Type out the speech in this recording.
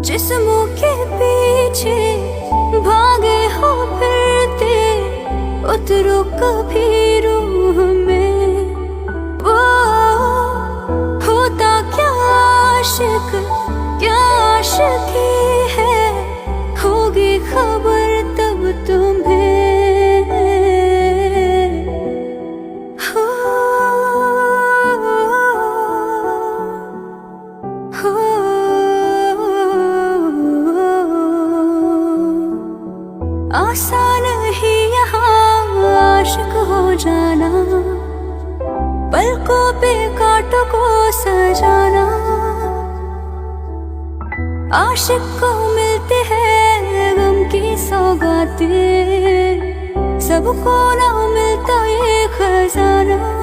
जिस्मों के पीछे भागे हो फिरते, उतरो कभी रूह में। वो होता क्या आशिक, क्या आशिकी है, होगी खबर तब तुम्हें। आसान ही यहाँ आशिक हो जाना, पलकों पे कांटों को सजाना। आशिक को मिलते हैं गम की सौगातें, सबको ना मिलता ये खजाना।